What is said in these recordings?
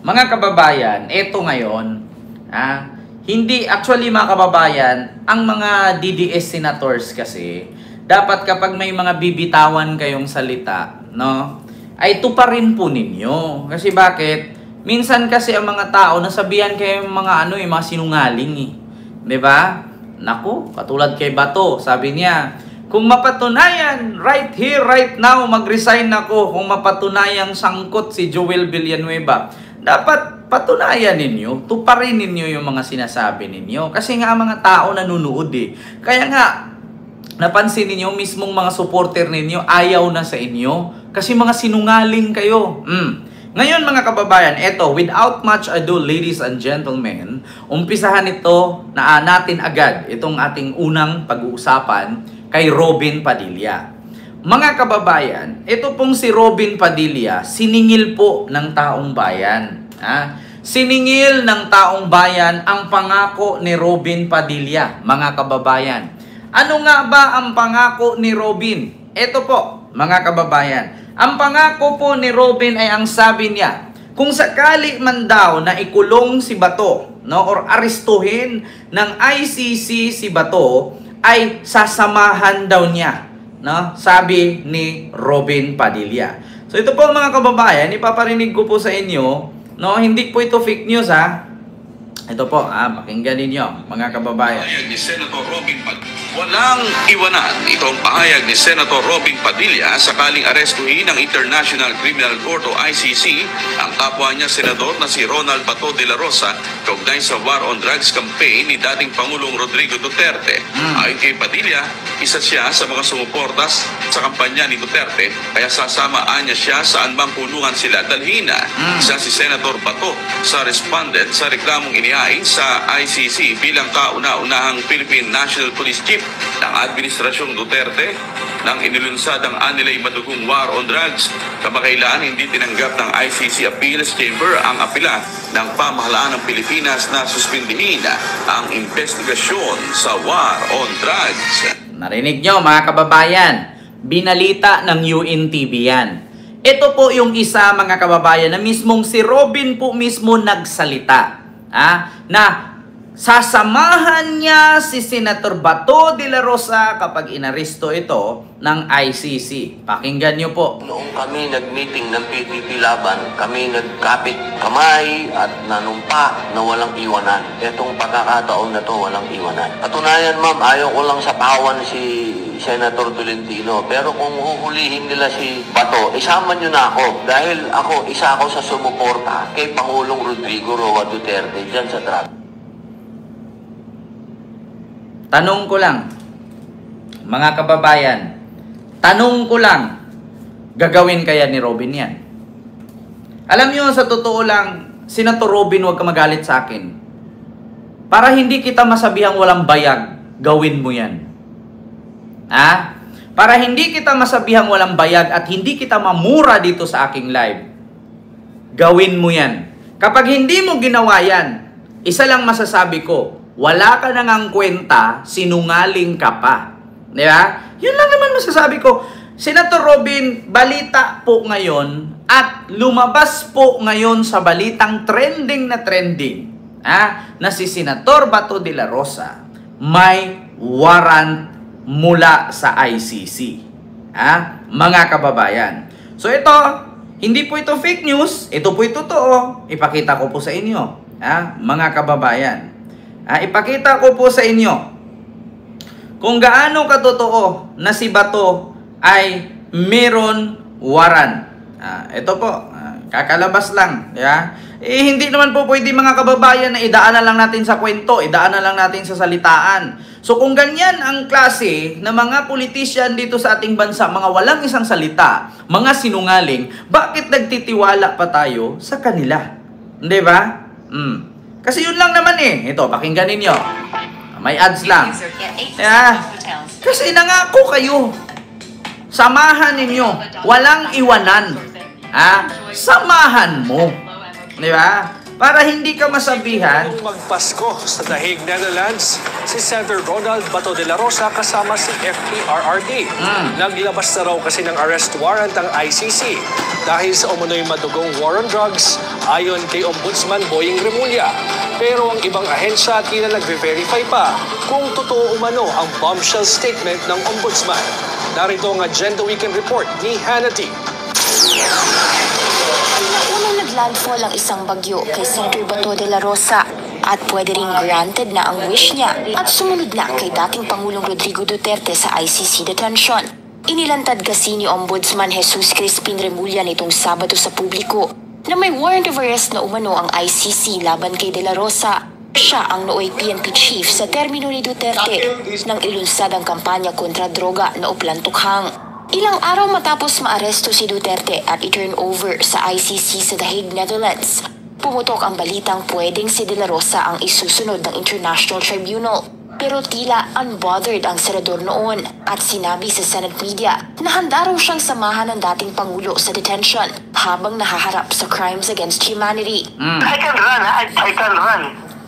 Mga kababayan, eto ngayon, hindi, actually mga kababayan, ang mga DDS senators kasi, dapat kapag may mga bibitawan kayong salita, no, ay tuparin po ninyo. Kasi bakit? Minsan kasi ang mga tao, nasabihan kayo mga mga sinungaling eh. 'Di ba? Naku, katulad kay Bato, sabi niya, kung mapatunayan, right here, right now, mag-resign ako kung mapatunayang sangkot si Joel Villanueva. Dapat patunayan ninyo, tuparin ninyo yung mga sinasabi ninyo. Kasi nga mga tao nanunood eh. Kaya nga, napansin ninyo, mismong mga supporter ninyo, ayaw na sa inyo. Kasi mga sinungaling kayo. Ngayon mga kababayan, eto, without much ado, ladies and gentlemen, umpisahan ito na natin agad itong ating unang pag-uusapan kay Robin Padilla. Mga kababayan, ito pong si Robin Padilla, siningil po ng taong bayan. Siningil ng taong bayan ang pangako ni Robin Padilla, mga kababayan. Ano nga ba ang pangako ni Robin? Ito po, mga kababayan. Ang pangako po ni Robin ay ang sabi niya, kung sakali man daw na ikulong si Bato, no, or arestuhin ng ICC si Bato, ay sasamahan daw niya, no, sabi ni Robin Padilla. So ito po mga kababayan, ipaparinig ko po sa inyo, no, hindi po ito fake news Ito po, pakinggan ninyo, mga kababayan. Pahayag ni Senator Robin Padilla. Walang iwanan itong pahayag ni Senator Robin Padilla sakaling arestuhin ng International Criminal Court o ICC ang kapwa niya senador na si Ronald Bato de la Rosa kaugnay sa War on Drugs campaign ni dating Pangulong Rodrigo Duterte. Ayon kay Padilla, isa siya sa mga sumuportas sa kampanya ni Duterte, kaya sasamaan niya siya saan bang kulungan sila dalhin na. Isa si Senator Bato sa respondent sa reklamong inihain sa ICC bilang kauna-unahang Philippine National Police Chief ng Administrasyong Duterte nang inilunsad ang anilay madugong war on drugs. Kamakailan hindi tinanggap ng ICC Appeals Chamber ang apela ng pamahalaan ng Pilipinas na suspindihin ang investigasyon sa war on drugs. Narinig nyo mga kababayan, binalita ng UNTV yan. Ito po yung isa mga kababayan na mismong si Robin po mismo nagsalita. Na sasamahan niya si Senator Bato de la Rosa kapag inaresto ito ng ICC. Pakinggan niyo po. Noong kami nag-meeting ng PPP Laban, kami nagkapit kamay at nanumpa na walang iwanan. Itong pagkakataon na to walang iwanan. Katunayan ma'am, ayaw ko lang sapawan si Senator Tolentino. Pero kung huhulihin nila si Bato, isama nyo na ako. Dahil isa ako sa sumuporta kay Pangulong Rodrigo Roa Duterte dyan sa drug. Tanong ko lang, mga kababayan, tanong ko lang, gagawin kaya ni Robin yan? Alam nyo, sa totoo lang, Senator Robin, huwag ka magalit sa akin. Para hindi kita masabihang walang bayag, gawin mo yan. Para hindi kita masabihang walang bayag at hindi kita mamura dito sa aking live, gawin mo yan. Kapag hindi mo ginawa yan, isa lang masasabi ko, wala ka na ngang kwenta, sinungaling ka pa. Di ba? Yun lang naman masasabi ko. Senator Robin, balita po ngayon at lumabas po ngayon sa balitang trending na trending na si Senator Bato de la Rosa may warrant mula sa ICC. Mga kababayan. So ito, hindi po ito fake news, ito po ito totoo. Ipakita ko po sa inyo, mga kababayan. Ipakita ko po sa inyo kung gaano katotoo na si Bato ay meron warrant. Ito po, kakalabas lang. Hindi naman po pwede mga kababayan na idaan na lang natin sa kwento, idaan na lang natin sa salitaan. So kung ganyan ang klase na mga politician dito sa ating bansa, mga walang isang salita, mga sinungaling, bakit nagtitiwala pa tayo sa kanila? Hindi ba? Kasi yun lang naman Ito, pakinggan ninyo. May ads lang. Kasi nangako kayo. Samahan ninyo. Walang iwanan. Samahan mo. Di ba? Para hindi ka masabihan, Nung magpasko sa The Hague, Netherlands, si Senator Ronald Bato de la Rosa kasama si FPRRD. Naglabas na raw kasi ng arrest warrant ang ICC dahil sa umunoy madugong war on drugs ayon kay Ombudsman Boying Remulla. Pero ang ibang ahensya tila nagve-verify pa kung totoo umano ang bombshell statement ng Ombudsman. Narito ang Agenda Weekend Report ni Hannity. Unang naglandfall ang isang bagyo kay Senator Bato de la Rosa at pwede ring granted na ang wish niya at sumunod na kay dating Pangulong Rodrigo Duterte sa ICC detention. Inilantad kasi ni Ombudsman Jesus Crispin Remulla nitong Sabado sa publiko na may warrant of arrest na umano ang ICC laban kay de la Rosa. Siya ang nooy PNP chief sa termino ni Duterte nang ilunsad ang kampanya kontra droga na uplantukhang. Ilang araw matapos maaresto si Duterte at i-turn over sa ICC sa The Hague, Netherlands, pumutok ang balitang pwedeng si De La Rosa ang isusunod ng International Tribunal. Pero tila unbothered ang senador noon at sinabi sa Senate media na handa raw siyang samahan ng dating Pangulo sa detention habang nahaharap sa crimes against humanity. I can run. I can run.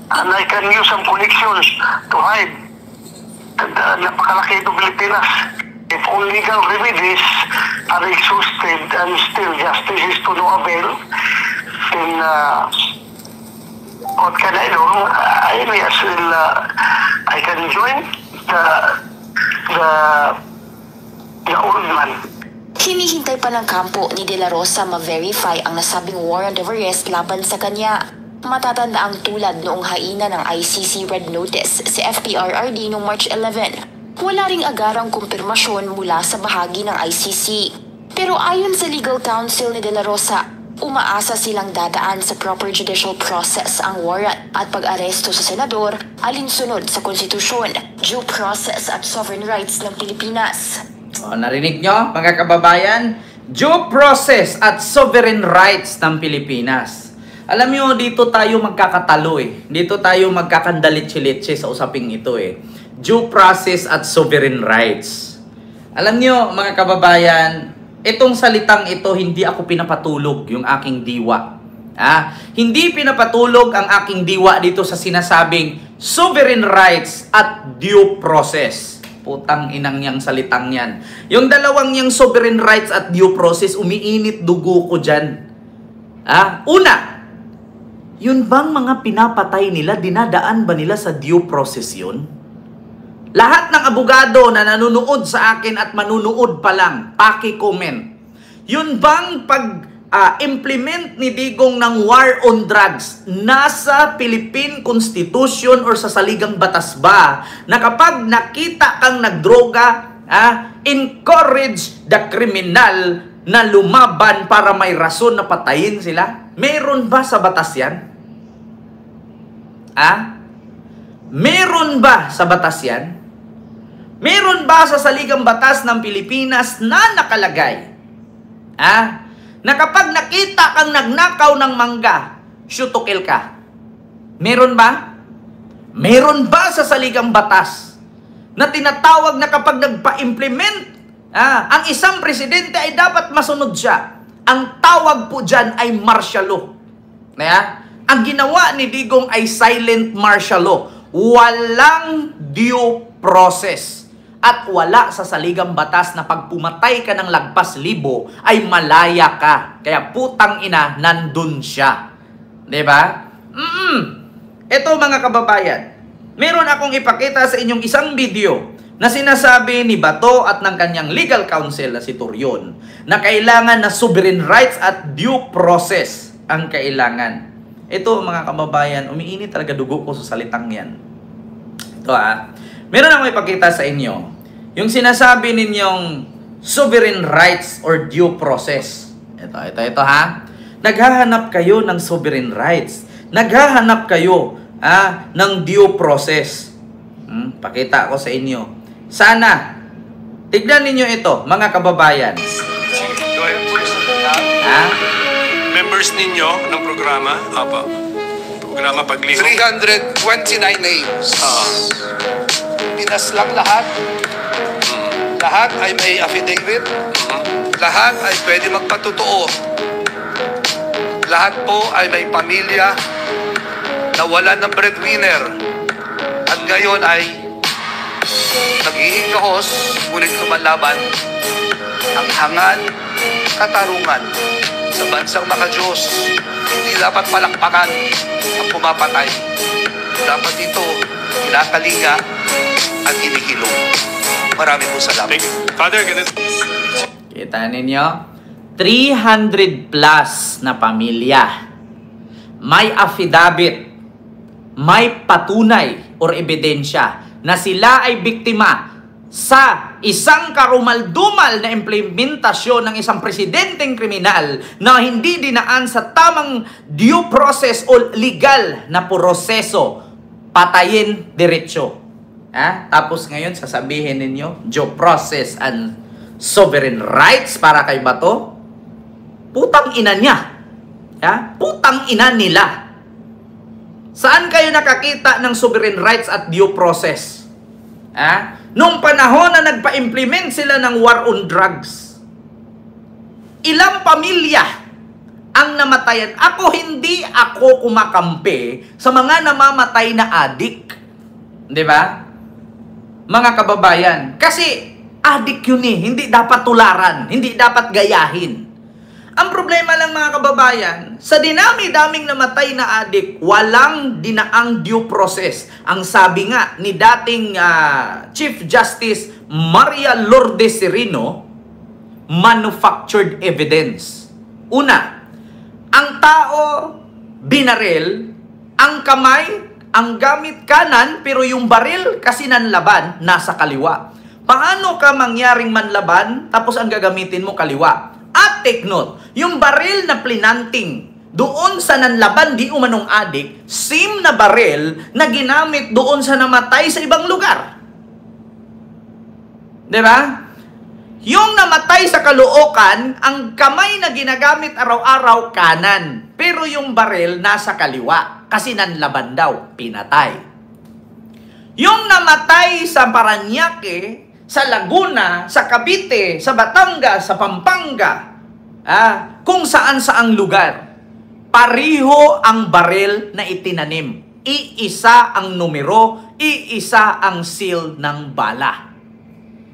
And I can use some connections to hide. And napakalaki itong Pilipinas. If all legal remedies are exhausted and still justice is to no avail, then what can I do? I may as well, I can join the old man. Hinihintay pa ng kampo ni De La Rosa ma-verify ang nasabing warrant of arrest laban sa kanya. Matatanda ang tulad noong haina ng ICC Red Notice si FPRRD noong March 11. Wala ring agarang kumpirmasyon mula sa bahagi ng ICC. Pero ayon sa legal counsel ni De La Rosa, umaasa silang dadaan sa proper judicial process ang warrant at pag-aresto sa senador alinsunod sa konstitusyon, due process at sovereign rights ng Pilipinas. Narinig nyo, mga kababayan? Due process at sovereign rights ng Pilipinas. Alam nyo, dito tayo magkakatalo eh. Dito tayo magkakandalit-silitse sa usaping ito eh. Due process at sovereign rights. Alam nyo, mga kababayan, itong salitang ito, hindi ako pinapatulog yung aking diwa. Hindi pinapatulog ang aking diwa dito sa sinasabing sovereign rights at due process. Putang inang yang salitang yan. Yung dalawang yang sovereign rights at due process, umiinit dugo ko dyan. Una, yun bang mga pinapatay nila, dinadaan ba nila sa due process yun? Lahat ng abogado na nanonood sa akin at manunood pa lang, paki-comment. Yun bang pag-implement ni Digong ng war on drugs, nasa Philippine Constitution or sa saligang batas ba, na kapag nakita kang nagdroga, encourage the criminal na lumaban para may rason na patayin sila? Meron ba sa batas yan? Meron ba sa batas yan? Meron ba sa saligang batas ng Pilipinas na nakalagay? Na kapag nakita kang nagnakaw ng mangga, shoot to kill ka? Meron ba? Meron ba sa saligang batas na tinatawag na kapag nagpa-implement, ang isang presidente ay dapat masunod siya? Ang tawag po dyan ay martial law. Ang ginawa ni Digong ay silent martial law. Walang due process. At wala sa saligang batas na pag pumatay ka ng lagpas libo ay malaya ka. Kaya putang ina, nandun siya. Diba? Ito mga kababayan, meron akong ipakita sa inyong isang video na sinasabi ni Bato at ng kanyang legal counsel na si Torion na kailangan na sovereign rights at due process ang kailangan. Ito mga kababayan, umiinit talaga dugo ko sa salitang yan. Ito meron akong ipakita sa inyo. Yung sinasabi ninyong sovereign rights or due process. Ito Naghahanap kayo ng sovereign rights. Naghahanap kayo ng due process. Pakita ko sa inyo. Sana, tignan ninyo ito, mga kababayan. Members ninyo ng programa? Programa Paglihok? 329 names. Pinaslang lahat. Lahat ay may affidavit. Lahat ay pwede magpatotoo. Lahat po ay may pamilya. nawalan ng breadwinner at ngayon ay nagiging kahos, ngunit lumalaban ang hangal katarungan sa bansang makadiyos. Hindi dapat palakpakan ang pumapatay. Dapat ito kinakalinga at inihilong. Marami po salamat. Father, ganito. Kita ninyo? 300 plus na pamilya. May affidavit, may patunay or ebidensya na sila ay biktima sa isang karumaldumal na implementasyon ng isang presidenteng kriminal na hindi dinaan sa tamang due process o legal na proseso, patayin diretsyo. Tapos ngayon sasabihin ninyo, due process and sovereign rights para kay Bato? Putang ina niya. Putang ina nila. Saan kayo nakakita ng sovereign rights at due process? Nung panahon na nagpa-implement sila ng war on drugs, ilang pamilya ang namatayan. Hindi ako kumakampi sa mga namamatay na adik. Di ba? Mga kababayan. Kasi adik yun hindi dapat tularan, hindi dapat gayahin. Ang problema lang mga kababayan, sa dinami-daming namatay na adik, walang dinaang due process. Ang sabi nga ni dating Chief Justice Maria Lourdes Sereno, manufactured evidence. Una, ang tao binaril, ang kamay, ang gamit kanan, pero yung baril kasi nanlaban, nasa kaliwa. Paano ka mangyaring manlaban, tapos ang gagamitin mo kaliwa? At take note, yung baril na plinanting doon sa nanlaban di umanong adik, same na baril na ginamit doon sa namatay sa ibang lugar. Diba? Yung namatay sa Caloocan, ang kamay na ginagamit araw-araw kanan. Pero yung baril nasa kaliwa. Kasi nanlaban daw, pinatay. Yung namatay sa Parañaque, sa Laguna, sa Cavite, sa Batangas, sa Pampanga, kung saan-saang lugar, pariho ang baril na itinanim. Iisa ang numero, iisa ang seal ng bala.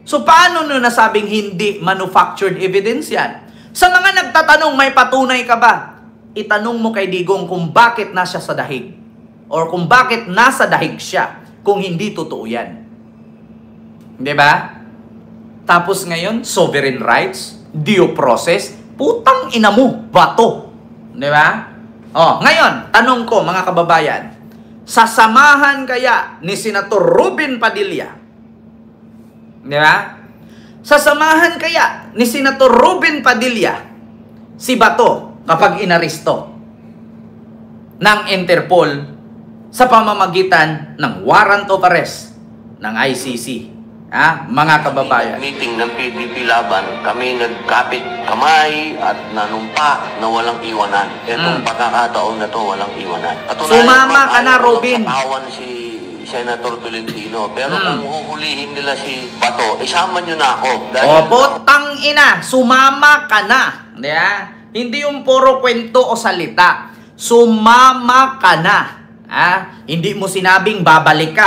So paano nyo nasabing hindi manufactured evidence yan? Sa mga nagtatanong, may patunay ka ba? Itanong mo kay Digong kung bakit nasa sa dahig. Or kung bakit nasa dahig siya. Kung hindi totoo yan. Diba? Tapos ngayon, sovereign rights, due process, putang ina mo, Bato. Diba? Ngayon, tanong ko mga kababayan, sasamahan kaya ni Senator Robin Padilla? Diba? Sasamahan kaya ni Senator Robin Padilla si Bato kapag inaristo ng Interpol sa pamamagitan ng warrant of arrest ng ICC? Mga kababayan. Meeting ng PDP Laban, kami nagkapit kamay at nanumpa na walang iwanan. Itong pagkakataon na to, walang iwanan. Sumama ka na, Robin. Katawan si Senator Tolentino. Pero kung huhulihin nila si Bato, isama nyo na ako. Tang ina, sumama ka na. Hindi yung puro kwento o salita. Sumama ka na. Hindi mo sinabing babalik ka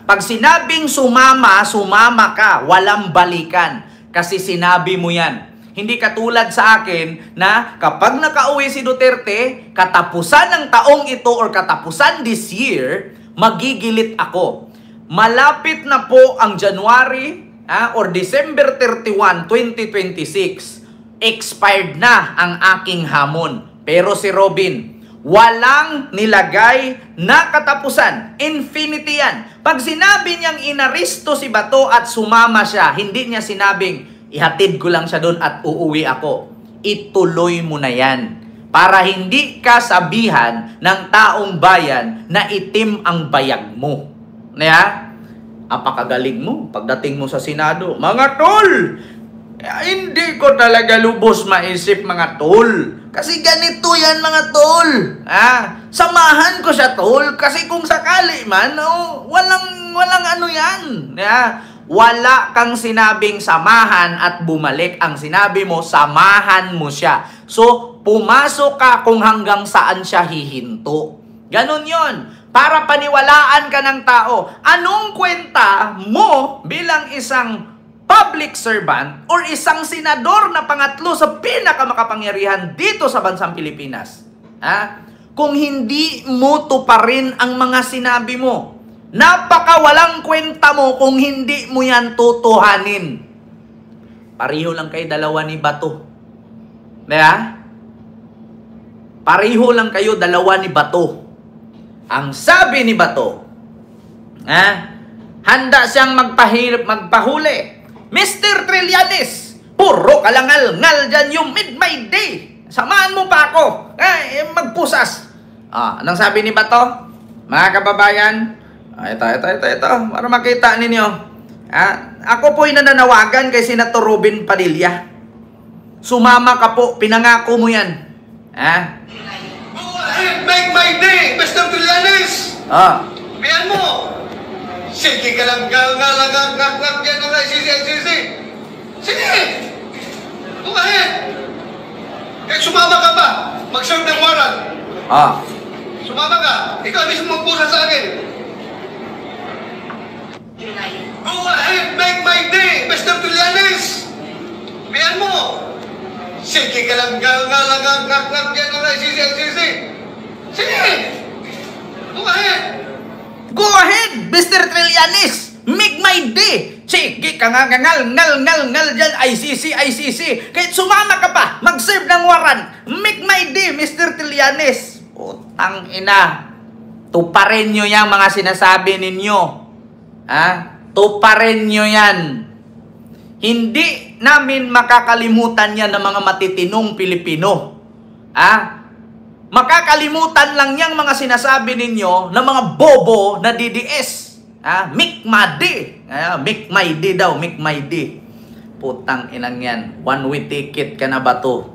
Pag sinabing sumama, sumama ka. Walang balikan. Kasi sinabi mo yan. Hindi katulad sa akin na kapag nakauwi si Duterte, katapusan ng taong ito or katapusan this year, magigilit ako. Malapit na po ang January or December 31, 2026. Expired na ang aking hamon. Pero si Robin, walang nilagay na katapusan. Infinity yan. Pag sinabi niyang inaristo si Bato at sumama siya, hindi niya sinabing, ihatid ko lang siya doon at uuwi ako. Ituloy mo na yan. Para hindi ka sabihan ng taong bayan na itim ang bayag mo. Apakagaling mo pagdating mo sa Senado. Mga tol! Hindi ko talaga lubos maisip mga tol. Kasi ganito yan mga tol. Samahan ko siya tol. Kasi kung sakali man, walang ano yan. Wala kang sinabing samahan at bumalik. Ang sinabi mo, samahan mo siya. So, pumasok ka kung hanggang saan siya hihinto. Ganon yon. Para paniwalaan ka ng tao. Anong kwenta mo bilang isang public servant or isang senador na pangatlo sa pinakamakapangyarihan dito sa bansang Pilipinas? Kung hindi mo tuparin ang mga sinabi mo, napakawalang kwenta mo kung hindi mo yan tutuhanin. Pareho lang kayo dalawa ni Bato. Diba? Pareho lang kayo dalawa ni Bato. Ang sabi ni Bato, handa siyang magpahuli. Mr. Trillanes, puro kalangal-ngal dyan yung mid-my day. Samahan mo pa ako. Magpusas. Anong sabi ni Bato? Mga kababayan, ito. Para makita ninyo. Ako po'y nananawagan kay Senator Robin Padilla. Sumama ka po. Pinangako mo yan. Make my day, Mr. Trillanes! Biyan mo! Sige ka lang, yan ang ICC. Sige! Go ahead! Kahit sumama ka ba? Mag-serve ng warrant. Sumama ka. Ikaw mismo magpusa sa akin. Go ahead, make my day, Mr. Trillanes! Biyan mo! Sige ka lang, yan ang ICC. Sige! Go ahead! Go ahead, Mr. Trillanes! Make my day! Sige ka nga, ngal dyan, ICC. Kahit sumama ka pa, mag-serve ng warrant. Make my day, Mr. Trillanes. Putang ina. Tuparin nyo yan mga sinasabi ninyo. Tuparin nyo yan. Hindi namin makakalimutan yan ng mga matitinong Pilipino. Makakalimutan lang yang mga sinasabi ninyo ng mga bobo na DDS. Make my day. Make my day daw. Make my day. Putang inang yan. One-way ticket ka na ba to?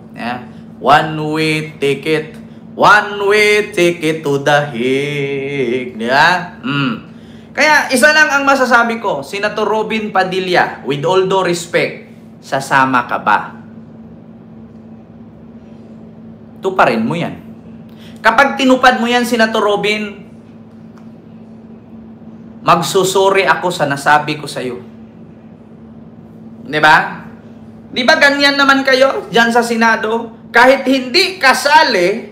One-way ticket. One-way ticket to the Hague. Kaya isa lang ang masasabi ko, Senator Robin Padilla, with all due respect, sasama ka ba? Tuparin mo yan. Kapag tinupad mo yan, Senator Robin, magsusuri ako sa nasabi ko sa iyo. Diba? Diba ganyan naman kayo dyan sa Senado? Kahit hindi kasali,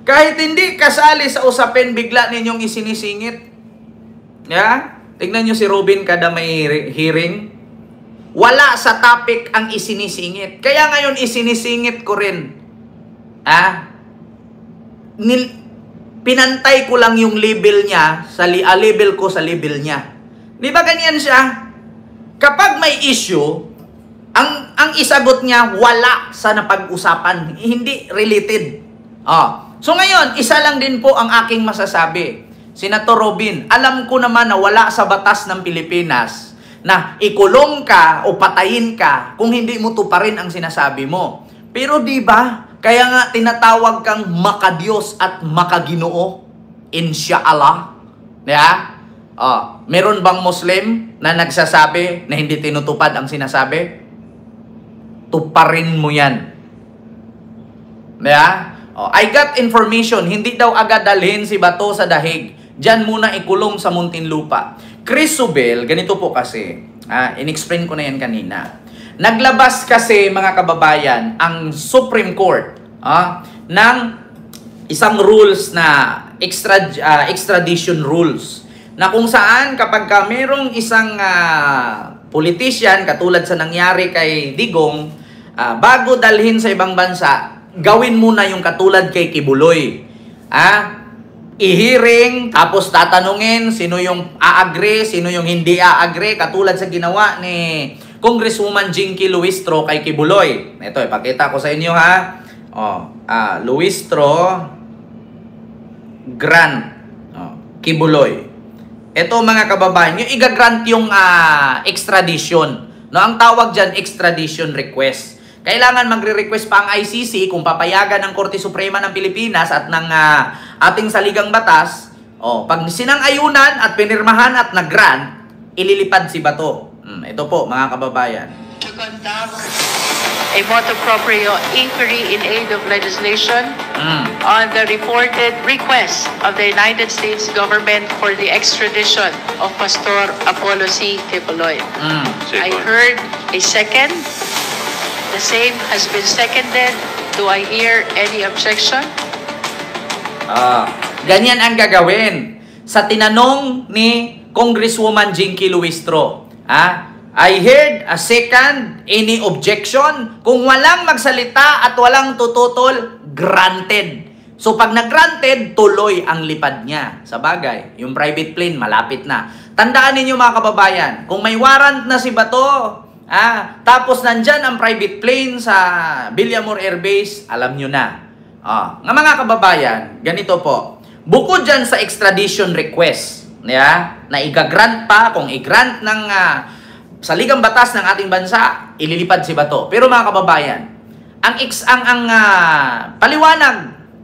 kahit hindi kasali sa usapin, bigla ninyong isinisingit. Tignan nyo si Robin kada may hearing. Wala sa topic ang isinisingit. Kaya ngayon isinisingit ko rin. Pinantay ko lang yung label niya, label ko sa label niya. Di ba ganyan siya? Kapag may issue, ang isagot niya, wala sa napag-usapan. Hindi related. So ngayon, isa lang din po ang aking masasabi. Senator Robin, alam ko naman na wala sa batas ng Pilipinas na ikulong ka o patayin ka kung hindi mo tuparin ang sinasabi mo. Pero di ba, kaya nga tinatawag kang makadiyos at makaginoo. Insyaallah. Meron bang Muslim na nagsasabi na hindi tinutupad ang sinasabi? Tuparin mo yan. I got information, hindi daw agad dalhin si Bato sa Dahig. Diyan muna ikulong sa Muntinlupa. Chris Subel, ganito po kasi, in-explain ko na yan kanina. Naglabas kasi, mga kababayan, ang Supreme Court ng isang rules na extradition rules. Na kung saan kapag merong isang politician, katulad sa nangyari kay Digong, bago dalhin sa ibang bansa, gawin muna yung katulad kay Kibuloy. I-hearing, tapos tatanungin sino yung a-agree, sino yung hindi a-agree, katulad sa ginawa ni Congresswoman Jinky Luistro kay Kibuloy. Ito, ipakita ko sa inyo Luistro grant Kibuloy. Ito mga kababayan, yung i-grant yung extradition. Ang tawag dyan, extradition request. Kailangan magre-request pa ang ICC kung papayagan ng Korte Suprema ng Pilipinas at ng ating saligang batas. Pag sinang-ayunan at pinirmahan at nag-grant, ililipad si Bato. Ito po mga kababayan. To conduct a motu proprio inquiry in aid of legislation on the reported request of the United States government for the extradition of Pastor Apollo C. Tepoloy. I heard a second. The same has been seconded. Do I hear any objection? Ganyan ang gagawin. Sa tinanong ni Congresswoman Jinky Luistro, I heard a second, any objection? Kung walang magsalita at walang tututol, granted. So pag nag-granted, tuloy ang lipad niya. Sa bagay, yung private plane, malapit na. Tandaan ninyo mga kababayan, kung may warrant na si Bato, tapos nandyan ang private plane sa Villamor Air Base, alam nyo na. Nga mga kababayan, ganito po. Bukod dyan sa extradition request, na i-grant pa, kung i-grant ng sa ligang batas ng ating bansa, ililipad si Bato. Pero mga kababayan, ang paliwanag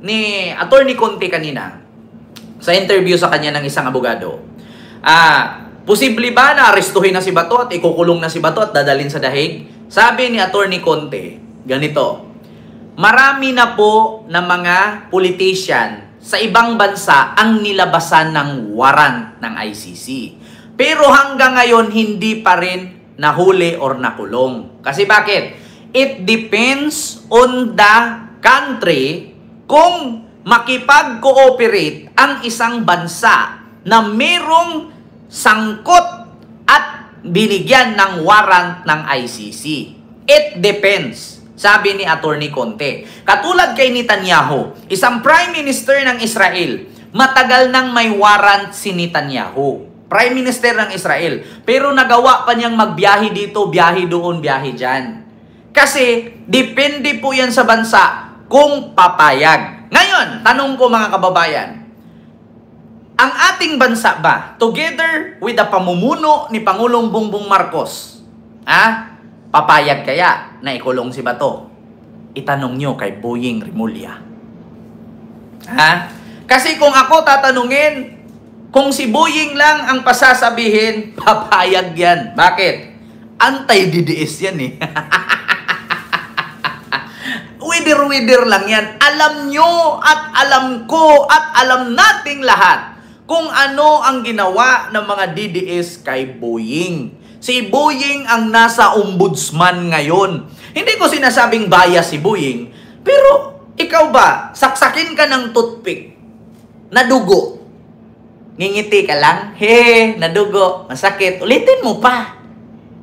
ni Attorney Conte kanina sa interview sa kanya ng isang abogado, posible ba na arestuhin na si Bato at ikukulong na si Bato at dadalhin sa dahig? Sabi ni Attorney Conte, ganito, marami na po na mga politician sa ibang bansa ang nilabasan ng warrant ng ICC. Pero hanggang ngayon, hindi pa rin nahuli or nakulong. Kasi bakit? It depends on the country kung makipag-cooperate ang isang bansa na merong sangkot at binigyan ng warrant ng ICC. It depends, sabi ni Attorney Conte. Katulad kay Netanyahu, isang Prime Minister ng Israel, matagal nang may warrant si Netanyahu. Prime Minister ng Israel. Pero nagawa pa niyang magbiyahe dito, biyahe doon, biyahe dyan. Kasi, depende po yan sa bansa kung papayag. Ngayon, tanong ko mga kababayan, ang ating bansa ba, together with the pamumuno ni Pangulong Bongbong Marcos, papayag kaya na ikulong si Bato? Itanong nyo kay Boying Rimulya. Kasi kung ako tatanungin, kung si Boying lang ang pasasabihin, papayag yan. Bakit? Anti-DDS yan eh. Wider-wider lang yan. Alam nyo at alam ko at alam nating lahat kung ano ang ginawa ng mga DDS kay Boying. Si Boying ang nasa ombudsman ngayon. Hindi ko sinasabing bias si Boying, pero ikaw ba, saksakin ka ng toothpick na dugo, ngingiti ka lang, nadugo, masakit, ulitin mo pa.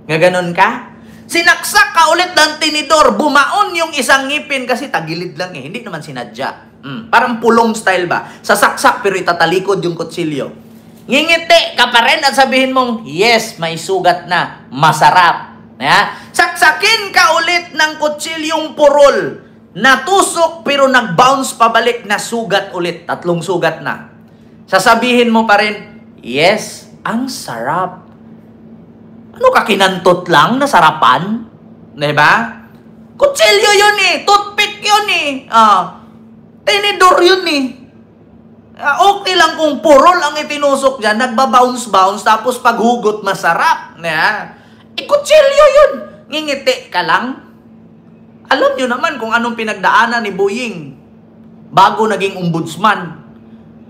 Gaganon ka? Sinaksak ka ulit ng tinidor, bumaon yung isang ngipin kasi tagilid lang eh, hindi naman sinadya. Parang pulong style ba? Sasaksak pero itatalikod yung kutsilyo. Ngingiti ka pa rin at sabihin mong, yes, may sugat na, masarap. Saksakin ka ulit ng kutsilyong purol, natusok pero nag-bounce pabalik na sugat ulit, 3 sugat na. Sasabihin mo pa rin, yes, ang sarap. Ano ka, kinantot lang na sarapan? Diba? Kutsilyo yun eh, toothpick yun eh, tinidor yun eh. Okay lang kung purol ang itinusok dyan, nagbabounce-bounce, tapos paghugot masarap. Kutsilyo yun. Ngingiti ka lang. Alam nyo naman kung anong pinagdaanan ni Boying bago naging ombudsman.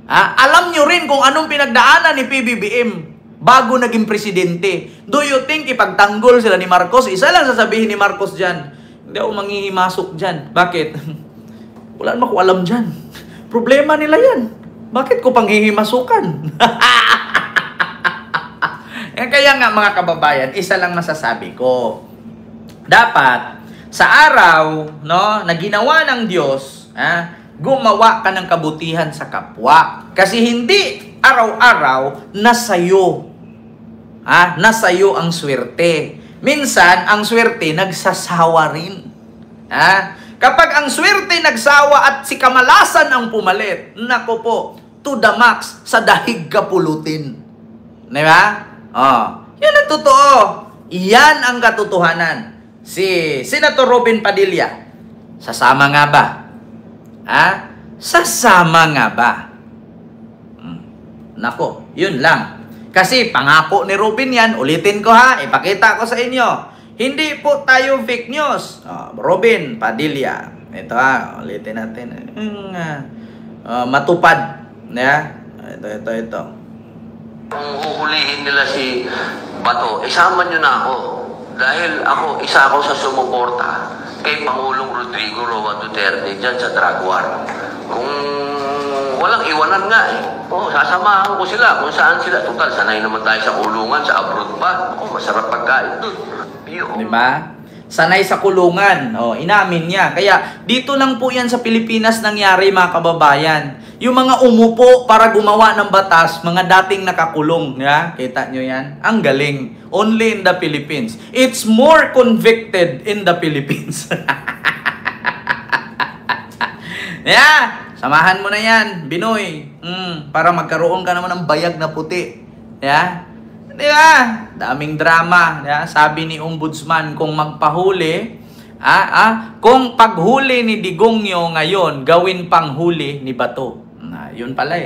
Alam nyo rin kung anong pinagdaanan ni PBBM bago naging presidente. Do you think ipagtanggol sila ni Marcos? Isa lang sasabihin ni Marcos dyan, hindi ako manghihimasok dyan. Bakit? Wala naman ko alam dyan. Problema nila yan. Bakit ko panghihimasukan? Kaya nga mga kababayan, isa lang masasabi ko. Dapat, sa araw na ginawa ng Diyos, gumawa ka ng kabutihan sa kapwa. Kasi hindi araw-araw nasayo. Nasayo ang swerte. Minsan, ang swerte nagsasawa rin. Kapag ang swerte nagsawa at si kamalasan ang pumalit, nako po, to the max, sa dahig ka pulutin. Diba? Yan ang totoo. Yan ang katotohanan. Si Senator Robin Padilla, sasama nga ba? Sasama nga ba? Nako, yun lang. Kasi pangako ni Robin yan, ulitin ko ipakita ko sa inyo. Hindi po tayo fake news. Robin Padilla. Ito ulitin natin. Matupad. Ito. Kung huhulihin nila si Bato, isama nyo na ako. Dahil isa ako sa sumuporta kay Pangulong Rodrigo Roa Duterte dyan sa drug war. Kung walang iwanan nga sasamahan ko sila kung saan sila. Total, sanay naman tayo sa kulungan, sa abroad pa. Masarap pagkain doon. Diba? Sanay sa kulungan. Inamin niya. Kaya dito lang po yan sa Pilipinas nangyari, mga kababayan. Yung mga umupo para gumawa ng batas, mga dating nakakulong. Kita nyo yan? Ang galing. Only in the Philippines. It's more convicted in the Philippines. Samahan mo na yan, Binoy. Para magkaroon ka naman ng bayag na puti. Di ba? Daming drama. Sabi ni Ombudsman, kung magpahuli, kung paghuli ni Digongyo ngayon, gawin panghuli ni Bato. Yun pala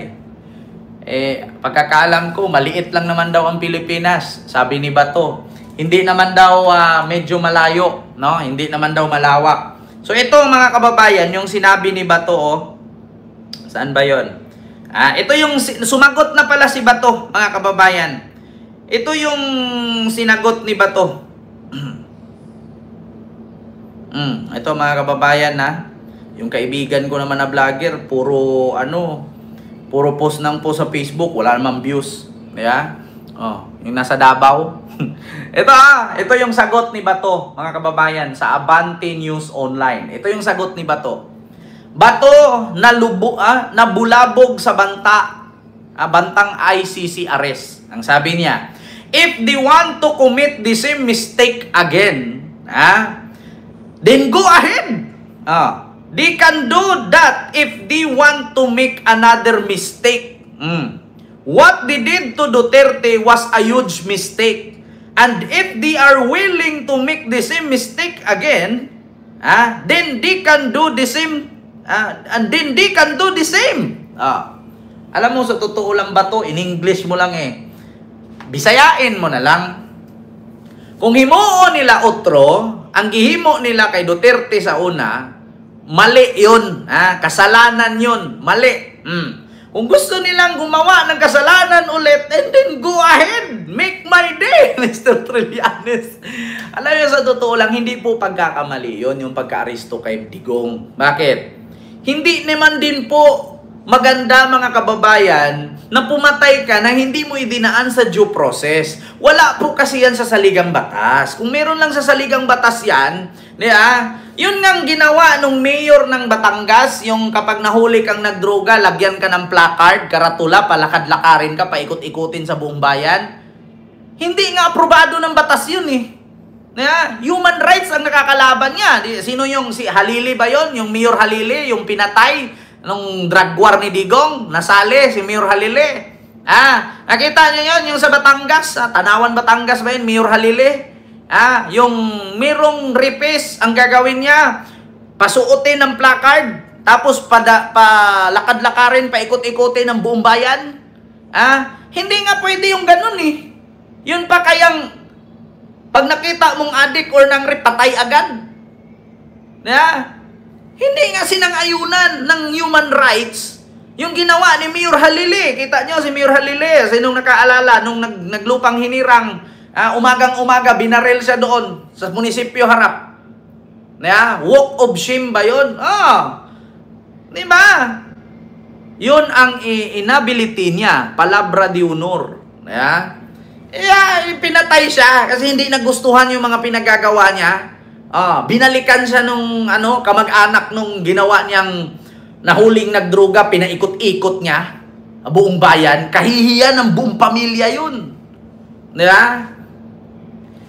pagkakaalam ko, maliit lang naman daw ang Pilipinas, sabi ni Bato. Hindi naman daw medyo malayo, no? Hindi naman daw malawak. So ito mga kababayan, yung sinabi ni Bato, saan ba yun? Ito yung sumagot na pala si Bato, mga kababayan. Ito yung sinagot ni Bato. Ito mga kababayan yung kaibigan ko naman na vlogger, puro post ng post sa Facebook, wala namang views. Yung nasa Davao. ito yung sagot ni Bato, mga kababayan, sa Abante News Online. Ito yung sagot ni Bato. Bato nabulabog sa bantang ICC arrest. Ang sabi niya, if they want to commit the same mistake again, then go ahead. They can do that if they want to make another mistake. What they did to Duterte was a huge mistake. And if they are willing to make the same mistake again, then they can do the same. Alam mo, sa totoo lang ba to? In English mo lang Bisayain mo na lang. Kung himuon nila otro, ang gihimo nila kay Duterte sa una, mali yun. Kasalanan yun. Mali. Kung gusto nilang gumawa ng kasalanan ulit, and then go ahead. Make my day, Mr. Trillanes. Alam niyo, sa totoo lang, hindi po pagkakamali yun, yung pagka-aristo kay Digong. Bakit? Hindi naman din po maganda, mga kababayan, na pumatay ka na hindi mo idinaan sa due process. Wala po kasi yan sa saligang batas. Kung meron lang sa saligang batas yan, yun ngang ginawa nung mayor ng Batangas, yung kapag nahuli kang nagdroga, lagyan ka ng placard, karatula, palakad-lakarin ka, paikot-ikutin sa buong bayan. Hindi nga aprobado ng batas yun Human rights ang nakakalaban niya. Sino si Halili ba yun? Yung Mayor Halili, yung pinatay nung drug war ni Digong, nasali si Mayor Halili. Nakita niyo yun, yung sa Batangas, Tanawan Batangas ba yun, Mayor Halili? Yung merong ripis, ang gagawin niya, pasuotin ng placard, tapos palakad-lakarin, paikot-ikutin ng buong bayan. Hindi nga pwede yung ganun Yun pa kayang, pag nakita mong adik or nang patay agad. Hindi nga sinang-ayunan ng human rights yung ginawa ni Mayor Halili. Kita nyo si Mayor Halili, sinong nakaalala, nung naglupang hinirang, umagang-umaga, binaril siya doon sa munisipyo harap. Walk of shame ba yun? Diba? Yun ang inability niya, palabra de honor. Pinatay siya kasi hindi nagustuhan yung mga pinagagawa niya. Binalikan siya nung kamag-anak nung ginawa niyang nahuling nagdroga, pinaikot-ikot niya buong bayan. Kahihiyan ng buong pamilya yun. Diba?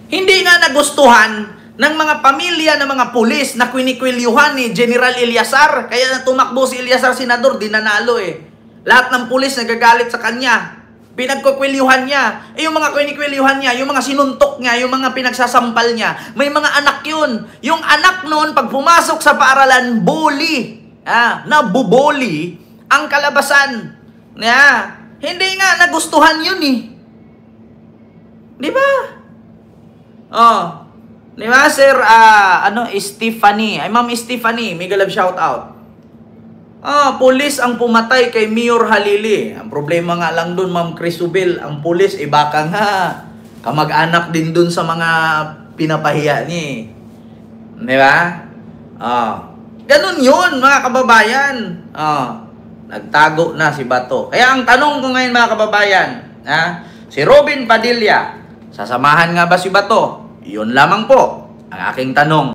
Hindi nga nagustuhan ng mga pamilya ng mga pulis na kwinikwiliuhan ni General Eliazar. Kaya tumakbo si Eliazar senador, di nanalo Lahat ng pulis nagagalit sa kanya. Pinagkukwilyuhan niya. Yung mga kwinikwiliuhan niya, yung mga sinuntok niya, yung mga pinagsasampal niya, may mga anak yun. Yung anak noon, pag pumasok sa paaralan, bully. Nabubuli ang kalabasan. Hindi nga nagustuhan yun Di ba? Di ba, Sir, Stephanie. Ay, Ma'am Stephanie, mega love shout out. Pulis ang pumatay kay Mayor Halili. Ang problema nga lang dun, Ma'am Crisubel, ang pulis, baka nga kamag-anak din dun sa mga pinapahiya ni. Di ba? Ganun yun, mga kababayan. Nagtago na si Bato. Kaya ang tanong ko ngayon, mga kababayan, si Robin Padilla, sasamahan nga ba si Bato? Yun lamang po ang aking tanong.